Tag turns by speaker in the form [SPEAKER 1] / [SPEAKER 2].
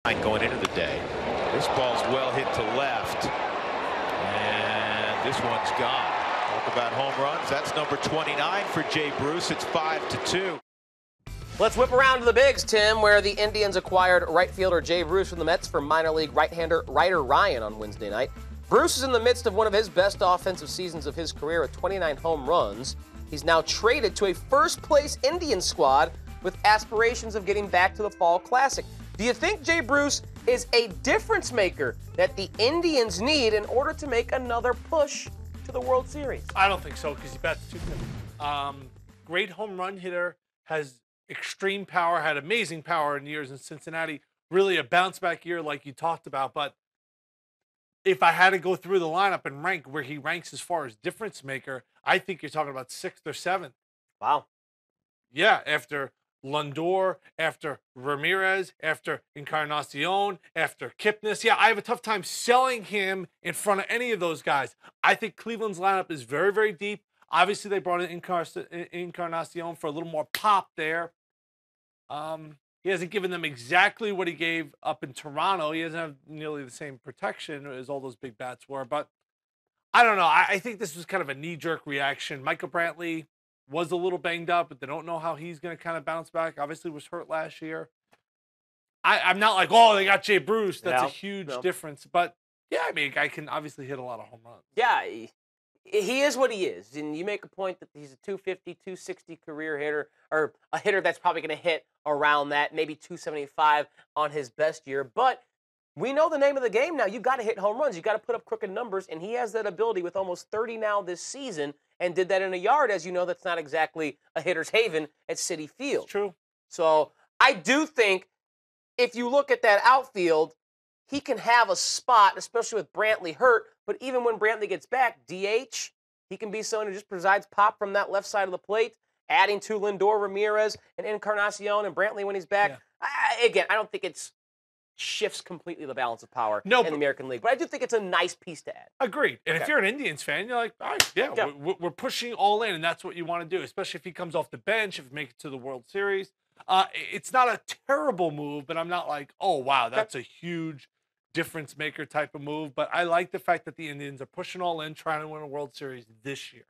[SPEAKER 1] Going into the day. This ball's well hit to left. And this one's gone. Talk about home runs. That's number 29 for Jay Bruce. It's 5-2.
[SPEAKER 2] Let's whip around to the bigs, Tim, where the Indians acquired right fielder Jay Bruce from the Mets for minor league right-hander Ryder Ryan on Wednesday night. Bruce is in the midst of one of his best offensive seasons of his career with 29 home runs. He's now traded to a first-place Indian squad with aspirations of getting back to the Fall Classic. Do you think Jay Bruce is a difference maker that the Indians need in order to make another push to the World Series?
[SPEAKER 3] I don't think so because he bats 250. Great home run hitter, has extreme power, had amazing power in years in Cincinnati. Really a bounce back year like you talked about. But if I had to go through the lineup and rank where he ranks as far as difference maker, I think you're talking about 6th or 7th.
[SPEAKER 2] Wow.
[SPEAKER 3] Yeah, after Lindor, after Ramirez, after Encarnacion, after Kipnis. Yeah, I have a tough time selling him in front of any of those guys. I think Cleveland's lineup is very, very deep. Obviously, they brought in Encarnacion for a little more pop there. He hasn't given them exactly what he gave up in Toronto. He doesn't have nearly the same protection as all those big bats were. But I don't know. I think this was kind of a knee-jerk reaction. Michael Brantley was a little banged up, but they don't know how he's going to kind of bounce back. Obviously was hurt last year. I'm not like, oh, they got Jay Bruce. That's a huge difference. But, yeah, I mean, a guy can obviously hit a lot of home runs.
[SPEAKER 2] Yeah, he is what he is. And you make a point that he's a 250, 260 career hitter, or a hitter that's probably going to hit around that, maybe 275 on his best year. But we know the name of the game now. You've got to hit home runs. You've got to put up crooked numbers, and he has that ability with almost 30 now this season, and did that in a yard, as you know, that's not exactly a hitter's haven at Citi Field.
[SPEAKER 3] It's true.
[SPEAKER 2] So I do think if you look at that outfield, he can have a spot, especially with Brantley hurt, but even when Brantley gets back, DH, he can be someone who just presides pop from that left side of the plate, adding to Lindor, Ramirez, and Encarnacion, and Brantley when he's back. Yeah. I don't think it's shifts completely the balance of power in the American League. But I do think it's a nice piece to add.
[SPEAKER 3] Agreed. And if you're an Indians fan, you're like, all right, yeah. We're pushing all in, and that's what you want to do, especially if he comes off the bench, if he makes it to the World Series. It's not a terrible move, but I'm not like, oh, wow, that's a huge difference maker type of move. But I like the fact that the Indians are pushing all in, trying to win a World Series this year.